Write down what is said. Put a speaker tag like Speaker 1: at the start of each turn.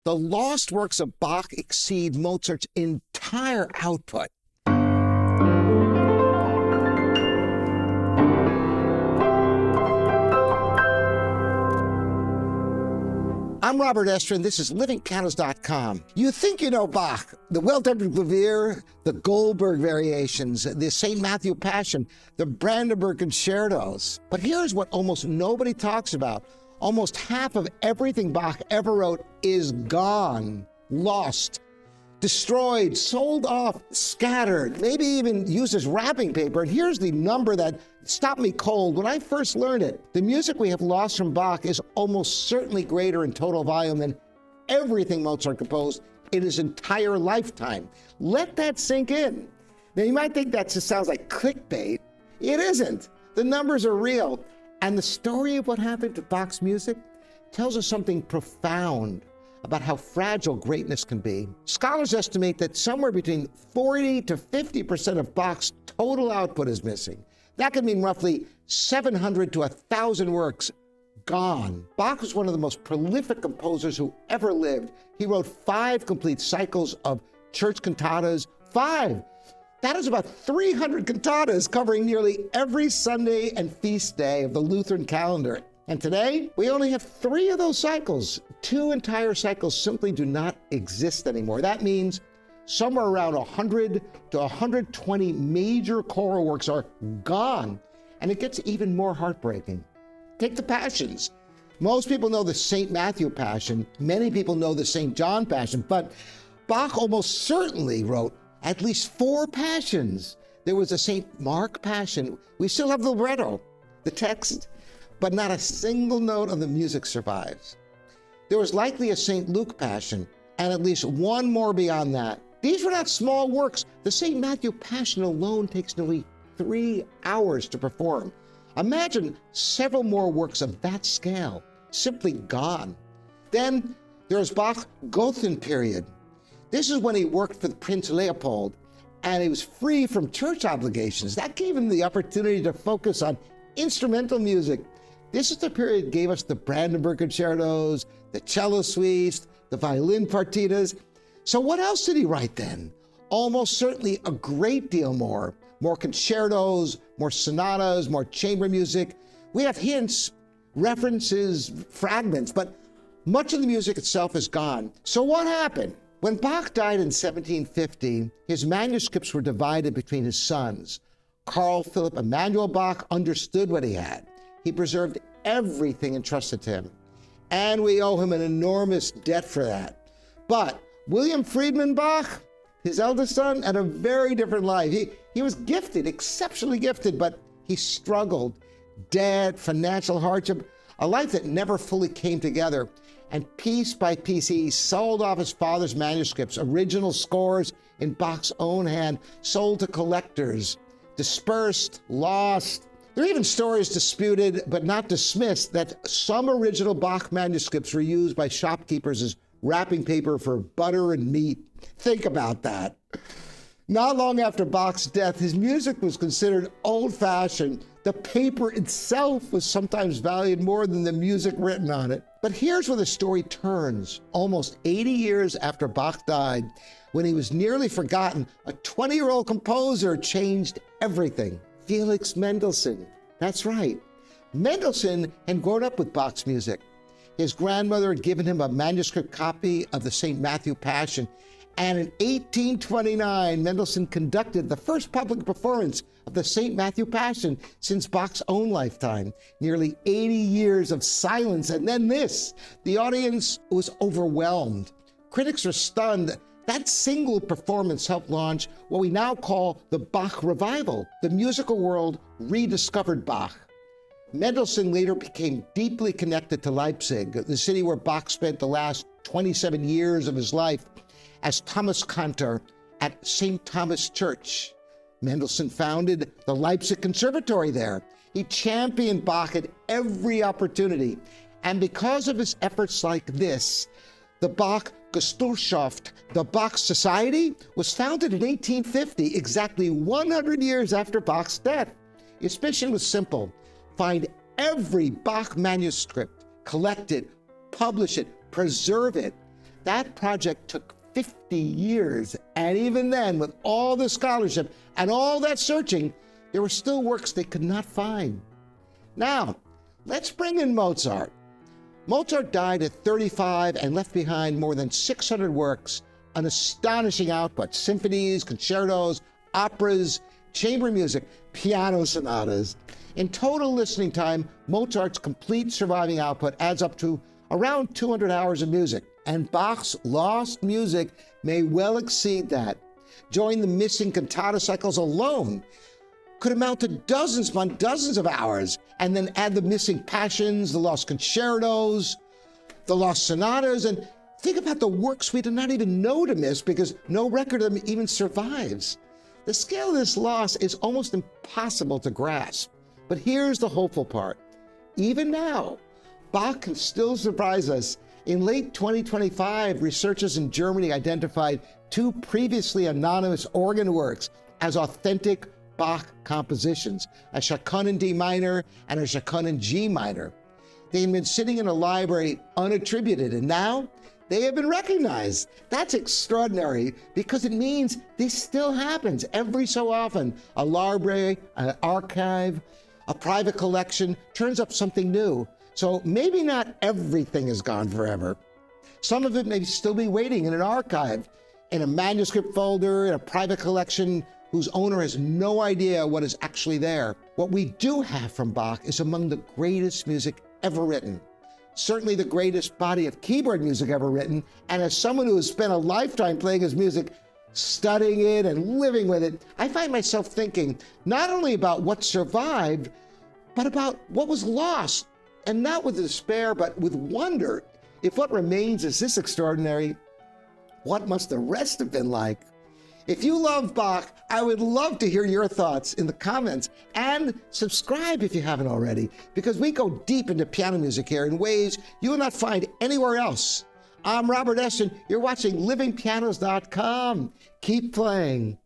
Speaker 1: The lost works of Bach exceed Mozart's entire output. I'm Robert Estrin. This is livingpianos.com. You think you know Bach, the Well-Tempered Clavier, the Goldberg Variations, the St. Matthew Passion, the Brandenburg Concertos. But here's what almost nobody talks about. Almost half of everything Bach ever wrote is gone, lost, destroyed, sold off, scattered, maybe even used as wrapping paper. And here's the number that stopped me cold when I first learned it. The music we have lost from Bach is almost certainly greater in total volume than everything Mozart composed in his entire lifetime. Let that sink in. Now, you might think that just sounds like clickbait. It isn't. The numbers are real. And the story of what happened to Bach's music tells us something profound about how fragile greatness can be. Scholars estimate that somewhere between 40 to 50% of Bach's total output is missing. That could mean roughly 700 to 1,000 works gone. Bach was one of the most prolific composers who ever lived. He wrote 5 complete cycles of church cantatas. 5! That is about 300 cantatas covering nearly every Sunday and feast day of the Lutheran calendar. And today, we only have 3 of those cycles. 2 entire cycles simply do not exist anymore. That means somewhere around 100 to 120 major choral works are gone. And it gets even more heartbreaking. Take the Passions. Most people know the St. Matthew Passion. Many people know the St. John Passion. But Bach almost certainly wrote at least 4 passions. There was a St. Mark Passion. We still have the libretto, the text, but not a single note of the music survives. There was likely a St. Luke Passion, and at least 1 more beyond that. These were not small works. The St. Matthew Passion alone takes nearly 3 hours to perform. Imagine several more works of that scale, simply gone. Then there's Bach's Gothic period. This is when he worked for Prince Leopold, and he was free from church obligations. That gave him the opportunity to focus on instrumental music. This is the period that gave us the Brandenburg Concertos, the cello suites, the violin partitas. So what else did he write then? Almost certainly a great deal more. More concertos, more sonatas, more chamber music. We have hints, references, fragments, but much of the music itself is gone. So what happened? When Bach died in 1750, his manuscripts were divided between his sons. Carl Philipp Emanuel Bach understood what he had. He preserved everything entrusted to him. And we owe him an enormous debt for that. But William Friedman Bach, his eldest son, had a very different life. He was gifted, exceptionally gifted, but he struggled. Debt, financial hardship, a life that never fully came together. And piece by piece, he sold off his father's manuscripts, original scores in Bach's own hand, sold to collectors, dispersed, lost. There are even stories disputed, but not dismissed, that some original Bach manuscripts were used by shopkeepers as wrapping paper for butter and meat. Think about that. Not long after Bach's death, his music was considered old-fashioned. The paper itself was sometimes valued more than the music written on it. But here's where the story turns. Almost 80 years after Bach died, when he was nearly forgotten, a 20-year-old composer changed everything. Felix Mendelssohn. That's right. Mendelssohn had grown up with Bach's music. His grandmother had given him a manuscript copy of the St. Matthew Passion. And in 1829, Mendelssohn conducted the first public performance of the St. Matthew Passion since Bach's own lifetime. Nearly 80 years of silence, and then this. The audience was overwhelmed. Critics were stunned. That single performance helped launch what we now call the Bach Revival. The musical world rediscovered Bach. Mendelssohn later became deeply connected to Leipzig, the city where Bach spent the last 27 years of his life as Thomas Cantor at St. Thomas Church. Mendelssohn founded the Leipzig Conservatory there. He championed Bach at every opportunity. And because of his efforts like this, the Bach Gesellschaft, the Bach Society, was founded in 1850, exactly 100 years after Bach's death. Its mission was simple: find every Bach manuscript, collect it, publish it, preserve it. That project took 50 years, and even then, with all the scholarship and all that searching, there were still works they could not find. Now, let's bring in Mozart. Mozart died at 35 and left behind more than 600 works, an astonishing output: symphonies, concertos, operas, chamber music, piano sonatas. In total listening time, Mozart's complete surviving output adds up to around 200 hours of music, and Bach's lost music may well exceed that. Join the missing cantata cycles alone could amount to dozens upon dozens of hours, and then add the missing passions, the lost concertos, the lost sonatas, and think about the works we do not even know to miss because no record of them even survives. The scale of this loss is almost impossible to grasp. But here's the hopeful part. Even now, Bach can still surprise us. In late 2025, researchers in Germany identified 2 previously anonymous organ works as authentic Bach compositions, a chaconne in D minor and a chaconne in G minor. They had been sitting in a library unattributed, and now they have been recognized. That's extraordinary because it means this still happens every so often. A library, an archive, a private collection turns up something new. So maybe not everything is gone forever. Some of it may still be waiting in an archive, in a manuscript folder, in a private collection whose owner has no idea what is actually there. What we do have from Bach is among the greatest music ever written. Certainly the greatest body of keyboard music ever written, and as someone who has spent a lifetime playing his music, studying it and living with it, I find myself thinking not only about what survived, but about what was lost, and not with despair, but with wonder. If what remains is this extraordinary, what must the rest have been like? If you love Bach, I would love to hear your thoughts in the comments, and subscribe if you haven't already, because we go deep into piano music here in ways you will not find anywhere else. I'm Robert Estrin. You're watching livingpianos.com. Keep playing.